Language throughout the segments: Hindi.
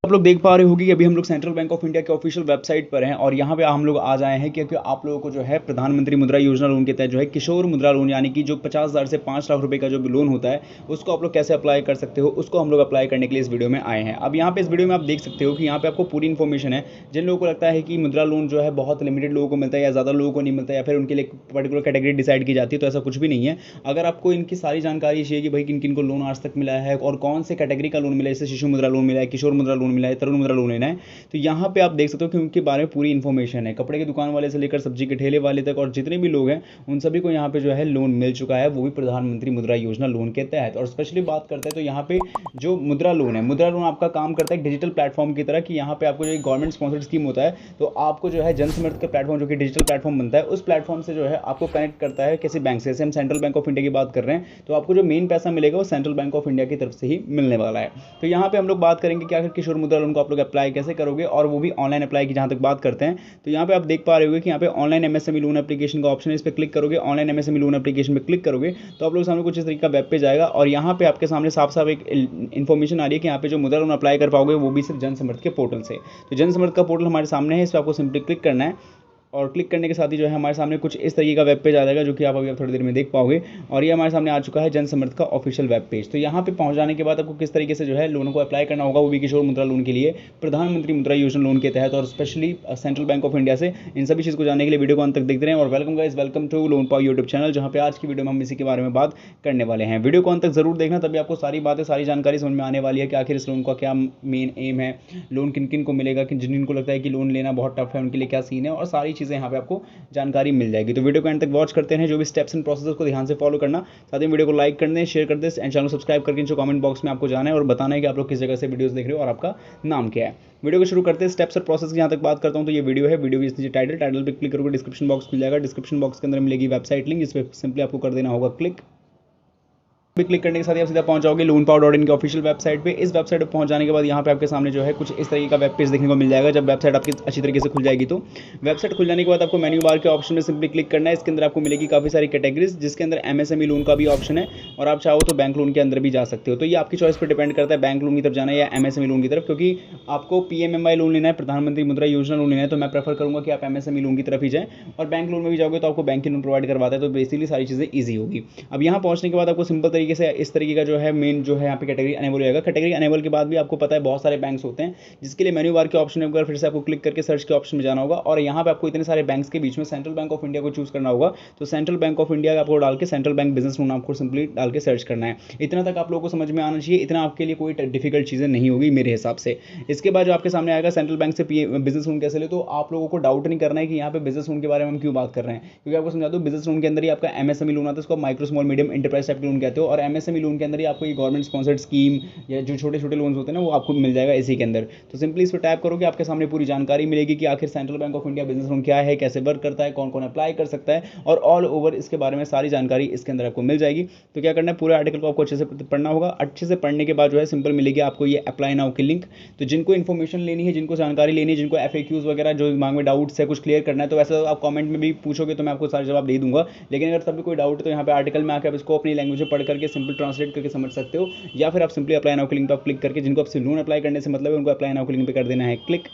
आप लोग देख पा रहे होंगे कि अभी हम लोग सेंट्रल बैंक ऑफ इंडिया के ऑफिशियल वेबसाइट पर हैं और यहाँ पे हम लोग आ जाए हैं क्योंकि आप लोगों को जो है प्रधानमंत्री मुद्रा योजना लोन के तहत जो है किशोर मुद्रा लोन यानी कि जो 50,000 से 5 लाख रुपए का जो लोन होता है उसको आप लोग कैसे अप्लाई कर सकते हो, उसको हम लोग अप्लाई करने के लिए इस वीडियो में आए हैं। अब यहाँ पे इस वीडियो में आप देख सकते हो कि यहाँ पे आपको पूरी इन्फॉर्मेशन है। जिन लोगों को लगता है कि मुद्रा लोन जो है बहुत लिमिटेड लोगों को मिलता है या ज़्यादा लोगों को नहीं मिलता या फिर उनके लिए पर्टिकुलर कैटेगरी डिसाइड की जाती है, तो ऐसा कुछ भी नहीं है। अगर आपको इनकी सारी जानकारी चाहिए कि भाई किन किन को लोन आज तक मिला है और कौन से कैटेगरी का लोन मिला है, जैसे शिशु मुद्रा लोन मिला है, किशोर मुद्रा लोन मिला है, तरुण मुद्रा लोन लेना है, तो यहाँ पे आप देख सकते हो कि उनके बारे में पूरी इन्फॉर्मेशन है। कपड़े की दुकान वाले से लेकर सब्जी के ठेले वाले तक और जितने भी लोग हैं उन सभी को यहाँ पे जो है लोन मिल चुका है, वो भी प्रधानमंत्री मुद्रा योजना लोन के तहत। और स्पेशली बात करते हैं तो यहाँ पे जो मुद्रा लोन है, मुद्रा लोन आपका काम करता है डिजिटल प्लेटफॉर्म की तरह कि यहाँ पे आपको जो गवर्नमेंट स्पॉन्सर्ड स्कीम होता है तो आपको जो है जन समर्थ का प्लेटफॉर्म जो कि डिजिटल प्लेटफॉर्म बनता है उस प्लेटफॉर्म से जो है आपको कनेक्ट करता है किसी बैंक से। जैसे हम सेंट्रल बैंक ऑफ इंडिया की बात कर रहे हैं तो आपको जो मेन पैसा मिलेगा वो सेंट्रल बैंक ऑफ इंडिया की तरफ से ही मिलने वाला है। तो यहाँ पे हम लोग बात करेंगे कि आखिर किशोर मुद्रा लोन को आप लोग अप्लाई कैसे करोगे और वो भी ऑनलाइन अप्लाई की जहां तक बात करते हैं तो यहाँ पे आप देख पा रहे होंगे कि यहाँ पे ऑनलाइन एमएसएमई लोन एप्लीकेशन का ऑप्शन है, इस पर क्लिक करोगे, ऑनलाइन एमएसएमई लोन एप्लीकेशन पे क्लिक करोगे तो आप लोग सामने कुछ इस तरीके का वेब पेज आएगा और यहाँ पे आपके सामने साफ साफ एक इन्फॉर्मेशन आ रही है कि यहाँ पे जो मुद्रा लोन अप्लाई कर पाओगे वो भी सिर्फ जन समर्थ के पोर्टल से। तो जन समर्थ का पोर्टल हमारे सामने है, इस पर आपको सिंपली क्लिक करना है और क्लिक करने के साथ ही जो है हमारे सामने कुछ इस तरीके का वेब पेज आ जाएगा जो कि आप अभी थोड़ी देर में देख पाओगे। और ये हमारे सामने आ चुका है जन समर्थ का ऑफिशियल वेब पेज। तो यहाँ पे पहुँच जाने के बाद आपको किस तरीके से जो है लोन को अप्लाई करना होगा, वो भी किशोर मुद्रा लोन के लिए प्रधानमंत्री मुद्रा योजना लोन के तहत और specially central bank of India से। इन सभी चीज़ को जानने के लिए वीडियो को अंत तक देखते रहें और welcome guys, welcome to loan Pao YouTube channel, जहाँ पे आज की वीडियो में हम इसी के बारे में बात करने वाले हैं। वीडियो को अंत तक जरूर देखना, तभी आपको सारी बातें सारी जानकारी समझ में आने वाली है कि आखिर इस लोन का क्या मेन एम है, लोन किन किन को मिलेगा, जिनको लगता है कि लोन लेना बहुत टफ है उनके लिए क्या सीन है और सारी चीज़ें यहाँ पे आपको जानकारी मिल जाएगी। तो वीडियो को एंड तक वॉच करते हैं, जो भी स्टेप्स एंड प्रोसेस को ध्यान से फॉलो करना, साथ ही वीडियो को लाइक कर दें, शेयर कर दें एंड चैनल को सब्सक्राइब करके जो कमेंट बॉक्स में आपको जाना है और बताना है कि आप लोग किस जगह से वीडियोस देख रहे हो और आपका नाम क्या है। वीडियो को शुरू करते हैं स्टेप्स और प्रोसेस की जहाँ तक बात करता हूँ तो ये वीडियो है, वीडियो की टाइटल पे क्लिक करोगे डिस्क्रिप्शन बॉक्स मिल जाएगा, डिस्क्रिप्शन बॉक्स के अंदर मिलेगी वेबसाइट लिंक, इस पर सिंपली आपको कर देना होगा क्लिक। क्लिक करने के साथ ही आप सीधा पहुंच जाओगे loanpower.in की ऑफिशियल वेबसाइट पे। इस वेबसाइट पे पहुंच जाने के बाद यहाँ पे आपके सामने जो है कुछ इस तरीके का वेब पेज देखने को मिल जाएगा। जब वेबसाइट आपकी अच्छी तरीके से खुल जाएगी तो वेबसाइट खुल जाने के बाद आपको मेन्यू बार के ऑप्शन में सिंपली क्लिक करना है। इसके अंदर आपको मिलेगी काफ़ी सारी कैटेगरीज, जिसके अंदर एमएसएमई लोन का भी ऑप्शन है और आप चाहो तो बैंक लोन के अंदर भी जा सकते हो। तो ये आपकी चॉइस पर डिपेंड करता है बैंक लोन की तरफ जाना है या एमएसएमई लोन की तरफ, क्योंकि आपको पीएमएमवाई लोन लेना है, प्रधानमंत्री मुद्रा योजना लोन लेना है, तो मैं प्रेफर करूँगा कि आप एमएसएमई लोन की तरफ ही जाएं। और बैंक लोन में भी जाओगे तो आपको बैंक की लोन प्रोवाइड करवाता है, तो बेसिकली सारी चीज़ें ईजी होगी। अब यहाँ पहुँचने के बाद आपको सिंपल तरीके से इस तरीके का जो है मेन जो है यहाँ पे कैटेगरी अनेबल होगा। कैटेगरी अनेबल के बाद भी आपको पता है बहुत सारे बैंक्स होते हैं, जिसके लिए मेन्यू बार के ऑप्शन में फिर से आपको क्लिक करके सर्च के ऑप्शन में जाना होगा और यहाँ पे आपको इतने सारे बैंक्स के बीच में सेंट्रल बैंक ऑफ इंडिया को चूज करना होगा। तो सेंट्रल बैंक ऑफ इंडिया आपको डाल के सेंट्रल बैंक बिजनेस लोन आपको सिंपली डाल के सर्च करना है। इतना तक आप लोगों को समझ में आना चाहिए, इतना आपके लिए कोई डिफिकल्ट चीज़ें नहीं होगी मेरे हिसाब से। इसके बाद जो आपके सामने आएगा सेंट्रल बैंक से बिजनेस लोन कैसे ले, तो आप लोगों को डाउट नहीं करना है कि यहाँ पे बिजनेस लोन के बारे में हम क्यों बात कर रहे हैं, क्योंकि आपको समझा दो बिजनेस लोन के अंदर ही आपका एमएसएमई लोन आता है, उसको micro small medium enterprise type loan कहते हो, और एमएसएमई लोन के अंदर ही आपको ये गवर्नमेंट स्पॉन्सर्ड स्कीम या जो छोटे छोटे लोन्स होते हैं ना वो आपको मिल जाएगा इसी के अंदर। तो सिंपली इस पर टैप करोगे, आपके सामने पूरी जानकारी मिलेगी कि आखिर central bank of India business loan क्या है, कैसे वर्क करता है, कौन कौन अप्लाई कर सकता है और ऑल ओवर इसके बारे में सारी जानकारी इसके अंदर आपको मिल जाएगी। तो क्या करना है, पूरे आर्टिकल को आपको अच्छे से पढ़ना होगा। अच्छे से पढ़ने के बाद जो है सिंपल मिलेगी आपको ये अप्लाई नाउ की लिंक। तो जिनको इन्फॉर्मेशन लेनी है, जिनको जानकारी लेनी है, जिनको एफएक्यूज वगैरह जो दिमाग में डाउट्स है कुछ क्लियर करना है, तो वैसे आप कमेंट में भी पूछोगे तो मैं आपको सारे जवाब दे दूंगा। लेकिन अगर तभी कोई डाउट है तो यहाँ पे आर्टिकल में आकर आप इसको अपनी लैंग्वेज में पढ़ करके सिंपल ट्रांसलेट करके समझ सकते हो, या फिर आप सिंपली अप्लाई नाउ की लिंक पर क्लिक करके, जिनको आपसे लोन अप्लाई करने से मतलब है उनको अप्लाई नाउ की लिंक पे कर देना है क्लिक।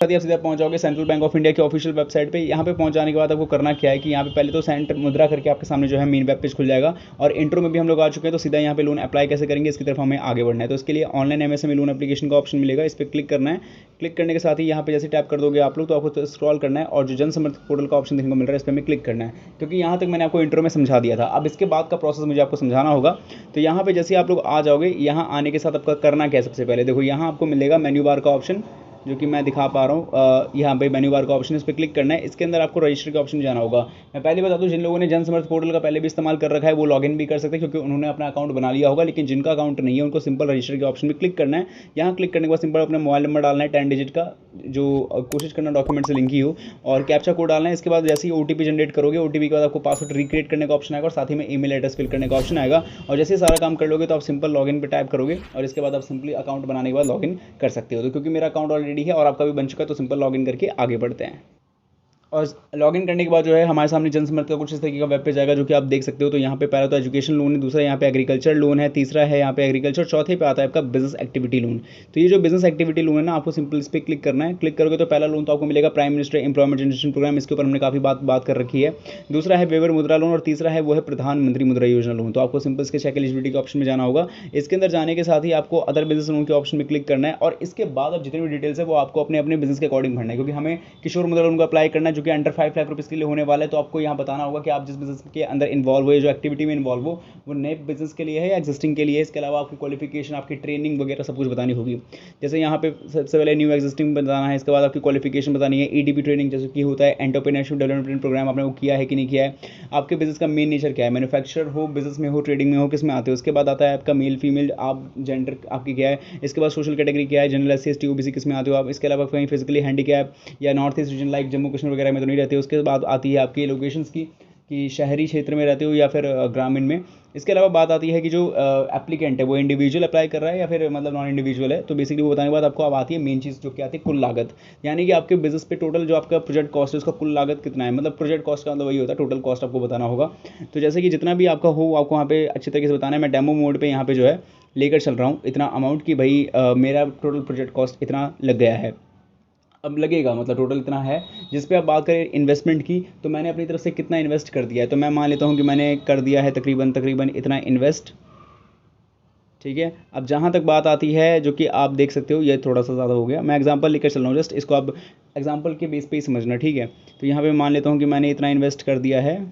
साथ ही आप सीधा पहुंच जाओगे सेंट्रल बैंक ऑफ इंडिया की ऑफिशियल वेबसाइट पे। यहाँ पे पहुंच जाने के बाद आपको करना क्या है कि यहाँ पे पहले तो सेंट मुद्रा करके आपके सामने जो है मेन वेब पेज खुल जाएगा और इंट्रो में भी हम लोग आ चुके हैं। तो सीधा यहाँ पे लोन अप्लाई कैसे करेंगे इसकी तरफ हमें आगे बढ़ना है। तो इसके लिए ऑनलाइन एमएसएमई लोन एप्लीकेशन का ऑप्शन मिलेगा, इस पर क्लिक करना है। क्लिक करने के साथ ही यहाँ पे जैसे टैप कर दोगे आप लोग तो आपको स्क्रॉल करना है और जो जन समर्थ पोर्टल का ऑप्शन देखने को मिल रहा है इस पर हमें क्लिक करना है, क्योंकि यहाँ तक मैंने आपको इंट्रो में समझा दिया था। अब इसके बाद का प्रोसेस मुझे आपको समझाना होगा। तो यहाँ पे जैसे आप लोग आ जाओगे, यहाँ आने के साथ आपका करना क्या है, सबसे पहले देखो यहाँ आपको मिलेगा मेन्यू बार का ऑप्शन जो कि मैं दिखा पा रहा हूँ। यहाँ पे मेन्यू बार का ऑप्शन इस पर क्लिक करना है। इसके अंदर आपको रजिस्टर के ऑप्शन जाना होगा। मैं पहले बता दूँ, जिन लोगों ने जन समर्थ पोर्टल का पहले भी इस्तेमाल कर रखा है वो लॉगिन भी कर सकते हैं, क्योंकि उन्होंने अपना अकाउंट बना लिया होगा। लेकिन जिनका अकाउंट नहीं है उनको सिंपल रजिस्टर के ऑप्शन में क्लिक करना है। यहाँ क्लिक करने के बाद सिंपल अपना मोबाइल नंबर डालना है 10 डिजिट का, जो कोशिश करना डॉक्यूमेंट से लिंक ही हो, और कैप्चा कोड डालना है। इसके बाद जैसे ही ओटीपी जनरेट करोगे, ओटीपी के बाद आपको पासवर्ड रिक्रिएट करने का ऑप्शन आएगा और साथ ही में ईमेल एड्रेस फिल करने का ऑप्शन आएगा। और जैसे सारा काम कर लोगे तो आप सिंपल लॉगिन पे टाइप करोगे और इसके बाद आप सिंपली अकाउंट बनाने के बाद लॉगिन कर सकते हो। तो क्योंकि मेरा अकाउंट ऑलरेडी है और आपका भी बन चुका है तो सिंपल लॉगिन करके आगे बढ़ते हैं। और लॉगिन करने के बाद जो है हमारे सामने जनसमर्थ का कुछ इस तरीके का वेब पेज आएगा जो कि आप देख सकते हो। तो यहाँ पे पहला तो एजुकेशन लोन है, दूसरा यहाँ पे एग्रीकल्चर लोन है, तीसरा है यहाँ पे एग्रीकल्चर, चौथे पे आता है आपका बिजनेस एक्टिविटी लोन। तो ये जो बिजनेस एक्टिविटी लोन है ना, आपको सिंपल इस पर क्लिक करना है। क्लिक करोगे तो पहला लोन तो आपको मिलेगा prime minister employment generation programme, इसके ऊपर हमने काफ़ी बात कर रखी है। दूसरा है वेवर मुद्रा लोन और तीसरा है वो है प्रधानमंत्री मुद्रा योजना लोन। तो आपको सिंपल इसके चेक एलिजिबिलिटी के ऑप्शन में जाना होगा। इसके अंदर जाने के साथ ही आपको अदर बिजनेस लोन के ऑप्शन में क्लिक करना है और इसके बाद अब जितनी भी डिटेल्स है वो आपको अपने अपने बिजनेस के अकॉर्डिंग भरना है, क्योंकि हमें किशोर मुद्रा लोन को अप्लाई करना है जो कि अंडर 5 लाख रुपीज़ के लिए होने वाला है। तो आपको यहाँ बताना होगा कि आप जिस बिजनेस के अंदर इन्वॉल्व हुए, जो एक्टिविटी में इन्वॉल्व हो, वो नए बिजनेस के लिए है या एग्जिस्टिंग के लिए है। इसके अलावा आपकी क्वालिफिकेशन, आपकी ट्रेनिंग वगैरह सब कुछ बतानी होगी। जैसे यहाँ पे सबसे पहले न्यू एग्जिस्टिंग बताना है, इसके बाद आपकी क्वालिफिकेशन बतानी है, ईडीपी ट्रेनिंग जैसे कि होता है एंटरप्रेन्योरशिप डेवलपमेंट प्रोग्राम आपने वो किया है कि नहीं किया है, आपके बिजनेस का मेन नेचर क्या है, मैन्युफैक्चरर हो, बिजनेस में हो, ट्रेडिंग में हो, किस में आते हो। उसके बाद आता है आपका मेल फीमेल, आप जेंडर आपकी क्या है। इसके बाद सोशल कैटेगरी क्या है, जनरल एससी एसटी ओबीसी किस में आते हो आप। इसके अलावा कहीं फिजिकली हैंडीकैप या north east region like Jammu Kashmir वगैरह में तो नहीं रहते हो। उसके बाद आती है आपकी लोकेशंस की कि शहरी क्षेत्र में रहते हो या फिर ग्रामीण में। इसके अलावा बात आती है कि जो एप्लीकेंट है वो इंडिविजुअल अप्लाई कर रहा है या फिर मतलब नॉन इंडिविजुअल है। तो बेसिकली वो बताने के बाद आपको अब आती है मेन चीज़ जो कि आती है कुल लागत, यानी कि आपके बिजनेस पे टोटल जो आपका प्रोजेक्ट कॉस्ट है उसका कुल लागत कितना है। मतलब प्रोजेक्ट कॉस्ट का मतलब वही होता है, टोटल कॉस्ट आपको बताना होगा। तो जैसे कि जितना भी आपका हो आपको वहाँ पे अच्छी तरीके से बताना है। मैं डेमो मोड पे यहाँ पे जो है लेकर चल रहा हूँ इतना अमाउंट कि भाई मेरा टोटल प्रोजेक्ट कॉस्ट इतना लग गया है, अब लगेगा, मतलब टोटल इतना है। जिस पे आप बात करें इन्वेस्टमेंट की, तो मैंने अपनी तरफ से कितना इन्वेस्ट कर दिया है। तो मैं मान लेता हूँ कि मैंने कर दिया है तकरीबन इतना इन्वेस्ट, ठीक है। अब जहाँ तक बात आती है जो कि आप देख सकते हो, ये थोड़ा सा ज़्यादा हो गया, मैं एग्जांपल लेकर चल रहा हूँ, जस्ट इसको आप एग्जांपल के बेस पे ही समझना, ठीक है। तो यहाँ पे मान लेता हूँ कि मैंने इतना इन्वेस्ट कर दिया है,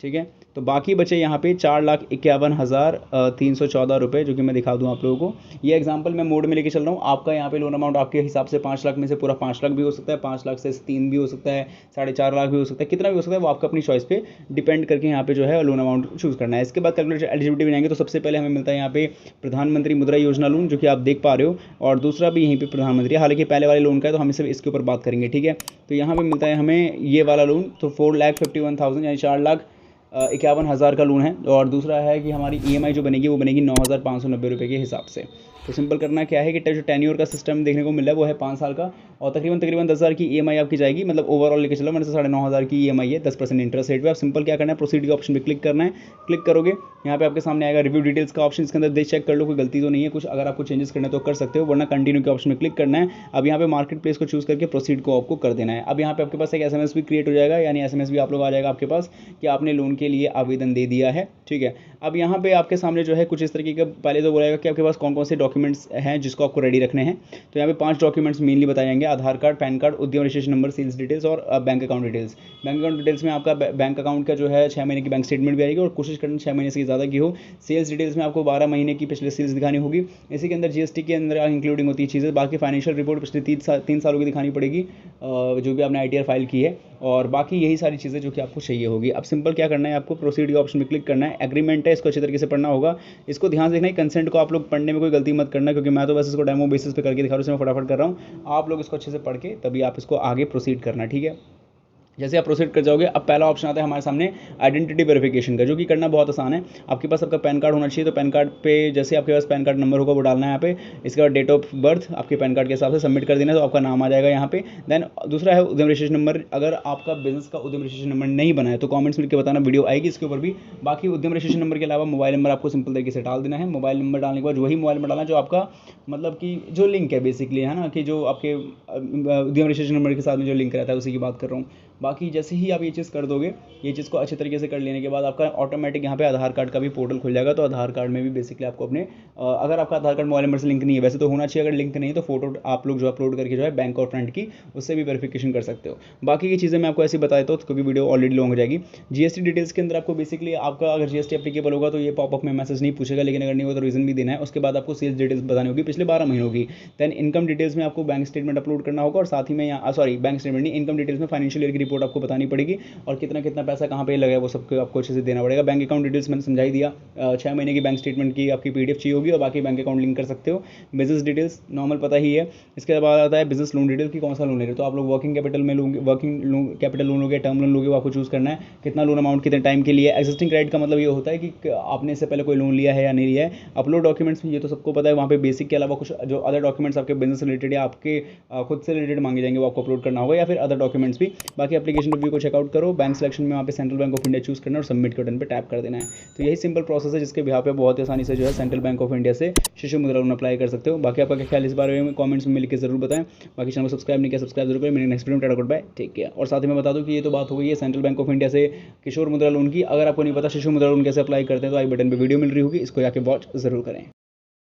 ठीक है। तो बाकी बचे यहाँ पे 4,51,314 रुपये, जो कि मैं दिखा दूँ आप लोगों को। ये एग्जांपल मैं मोड में लेके चल रहा हूँ। आपका यहाँ पे लोन अमाउंट आपके हिसाब से 5 लाख में से पूरा 5 लाख भी हो सकता है, 5 लाख से 3 भी हो सकता है, 4.5 लाख भी हो सकता है, कितना भी हो सकता है वो आपका अपनी चॉइस पे डिपेंड करके यहाँ पे जो है लोन अमाउंट चूज़ करना है। इसके बाद कैलकुलेटर एलिजिबिलिटी में जाएंगे तो सबसे पहले हमें मिलता है यहाँ पे प्रधानमंत्री मुद्रा योजना लोन, जो कि आप देख पा रहे हो, और दूसरा भी यहीं पे प्रधानमंत्री, हालांकि पहले वाले लोन का है तो हम सिर्फ इसके ऊपर बात करेंगे, ठीक है। तो यहाँ पे मिलता है हमें ये वाला लोन, तो 4,51,000 यानी 4,51,000 का लोन है। और दूसरा है कि हमारी ईएमआई जो बनेगी वो बनेगी 9,590 रुपये के हिसाब से। तो सिंपल करना क्या है कि जो टेन्योर का सिस्टम देखने को मिल रहा है वो है 5 साल का, और तकरीबन 10,000 की ईएमआई आपकी जाएगी, मतलब ओवरऑल लेके चलो मैंने 9,500 की ईएमआई है 10% इंटरेस्ट रेट पे। आप सिंपल क्या करना है, प्रोसीड के ऑप्शन पे क्लिक करना है। क्लिक करोगे यहाँ पे आपके सामने आएगा रिव्यू डिटेल्स का ऑप्शन, इसके अंदर देख चेक कर लो कोई गलती तो नहीं है कुछ, अगर आपको चेंजेस करना है तो कर सकते हो, वरना कंटिन्यू के ऑप्शन में क्लिक करना है। अब यहाँ पे मार्केट प्लेस को चूज़ करके प्रोसीड को आपको कर देना है। अब यहाँ पे आपके पास एक एसएमएस भी क्रिएट हो जाएगा, यानी एसएमएस भी आप लोग आ जाएगा आपके पास कि आपने लोन के लिए आवेदन दे दिया है, ठीक है। अब यहाँ पे आपके सामने जो है कुछ इस तरीके का, पहले तो बोलेगा कि आपके पास कौन कौन से डॉक्यूमेंट्स हैं जिसको आपको रेडी रखने हैं। तो यहाँ पे 5 डॉक्यूमेंट्स मेनली बताए जाएंगे, आधार कार्ड, पैन कार्ड, उद्यम रजिस्ट्रेशन नंबर, सेल्स डिटेल्स और bank account details. Bank account details में आपका बैंक अकाउंट का जो है 6 महीने की बैंक स्टेटमेंट भी आएगी, और कोशिश करना 6 महीने से ज़्यादा की हो। सेल्स डिटेल्स में आपको 12 महीने की पिछले सेल्स दिखानी होगी। इसी के अंदर जीएसटी के अंदर इंक्लूडिंग होती है चीज़ें। बाकी फाइनेंशियल रिपोर्ट पिछले 3 सालों की दिखानी पड़ेगी, जो भी आपने आईटीआर फाइल की है, और बाकी यही सारी चीज़ें जो कि आपको चाहिए होगी। अब सिंपल क्या करना है, आपको प्रोसीड के ऑप्शन में क्लिक करना है। एग्रीमेंट है, इसको अच्छे तरीके से पढ़ना होगा, इसको ध्यान से देखना है। कंसेंट को आप लोग पढ़ने में कोई गलती मत करना, क्योंकि मैं तो बस इसको डेमो बेसिस पे करके दिखा रहा हूँ, इसमें फटाफट कर रहा हूँ। आप लोग इसको अच्छे से पढ़ के तभी आप इसको आगे प्रोसीड करना, ठीक है। जैसे आप प्रोसीड कर जाओगे, अब पहला ऑप्शन आता है हमारे सामने आइडेंटिटी वेरिफिकेशन का, जो कि करना बहुत आसान है। आपके पास आपका पैन कार्ड होना चाहिए, तो पैन कार्ड पे जैसे आपके पास पैन कार्ड नंबर होगा वो डालना है यहाँ पे। इसके बाद डेट ऑफ बर्थ आपके पैन कार्ड के हिसाब से सबमिट कर देना है, तो आपका नाम आ जाएगा यहाँ पे। देन दूसरा है उद्यम रजिस्ट्रेशन नंबर। अगर आपका बिजनेस का उद्यम रजिस्ट्रेशन नंबर नहीं बना है तो कॉमेंट्स में लिख के बताना, वीडियो आएगी इसके ऊपर भी। बाकी उद्यम रजिस्ट्रेशन नंबर के अलावा मोबाइल नंबर आपको सिंपल तरीके से डाल देना है। मोबाइल नंबर डालने के बाद वही मोबाइल नंबर डालना जो आपका मतलब कि जो लिंक है बेसिकली, है ना, कि जो आपके उद्यम रजिस्ट्रेशन नंबर के साथ में जो लिंक रहता है उसी की बात कर रहा हूँ। बाकी जैसे ही आप ये चीज़ कर दोगे, ये चीज़ को अच्छे तरीके से कर लेने के बाद आपका ऑटोमेटिक यहाँ पे आधार कार्ड का भी पोर्टल खुल जाएगा। तो आधार कार्ड में भी बेसिकली आपको अपने अगर आपका आधार कार्ड मोबाइल नंबर से लिंक नहीं है, वैसे तो होना चाहिए, अगर लिंक नहीं है तो फोटो आप लोग जो अपलोड करके जो है बैंक और फ्रंट की, उससे भी वेरिफिकेशन कर सकते हो। बाकी की चीज़ें मैं आपको ऐसी बता देता हूँ क्योंकि वीडियो ऑलरेडी लॉन्ग हो जाएगी। जीएसटी डिटेल्स के अंदर आपको बेसिकली आपका अगर जीएसटी एप्लीकेबल होगा तो ये पॉपअप में मैसेज नहीं पूछेगा, लेकिन अगर नहीं होगा तो रीजन भी देना है। उसके बाद आपको सेल्स डिटेल्स बतानी होगी पिछले 12 महीनों की। देन इनकम डिटेल्स में आपको बैंक स्टेटमेंट अपलोड करना होगा, और साथ ही में यहाँ बैंक स्टेटमेंट नहीं, इनकम डिटेल्स में फाइनेंशियल ईयर की रिपोर्ट आपको बतानी पड़ेगी और कितना कितना पैसा कहाँ पे लगा है वो सबको आपको अच्छे से देना पड़ेगा। बैंक अकाउंट डिटेल्स मैंने समझाई दिया। 6 महीने की बैंक स्टेटमेंट की आपकी PDF चाहिए होगी और बाकी बैंक अकाउंट लिंक कर सकते हो। बिजनेस डिटेल्स नॉर्मल पता ही है। इसके बाद आता है बिजनेस लोन डिटेल की कौन सा लोन ले रहे हो। तो आप लोग वर्किंग कैपिटल में लोगे, वर्किंग कैपिटल लोन लोगे, टर्म लोन लोगे, वो आपको चूज़ करना है कितना लोन अमाउंट कितने टाइम के लिए। एग्जिस्टिंग क्रेडिट का मतलब ये होता है कि आपने इससे पहले कोई लोन लिया है या नहीं लिया है। अपलोड डॉक्यूमेंट्स में ये तो सबको पता है, वहाँ पे बेसिक के अलावा कुछ जो अदर डॉक्यूमेंट्स आपके बिजनेस रिलेटेड या आपके खुद से रिलेटेड मांगे जाएंगे वो आपको अपलोड करना होगा, या फिर अदर डॉक्यूमेंट्स भी। बाकी एप्लीकेशन रिव्यू को चेकआउट करो। बैंक सिलेक्शन में वहाँ पे central bank of India choose करना और सबमिट के बटन पे टैप कर देना है। तो यही सिंपल प्रोसेस है जिसके बिहार पे बहुत आसानी से जो है सेंट्रल बैंक ऑफ इंडिया से शिशु मुद्रा लोन अप्लाई कर सकते हो। बाकी आपका क्या ख्याल इस बारे में कमेंट्स में मिलकर जरूर बताएं। बाकी चैनल को सब्सक्राइब नहीं किया सब्सक्राइब जरूर करें। मेरे नेक्स्ट वीडियो में tata goodbye, take care. और साथ ही मैं बता दूं कि ये तो बात हो गई है सेंट्रल बैंक ऑफ इंडिया से किशोर मुद्रा लोन की। अगर आपको नहीं पता शिशु मुद्रा लोन कैसे अप्लाई करते हैं तो आई बटन पे वीडियो मिल रही होगी, इसको जाके वॉच जरूर करें।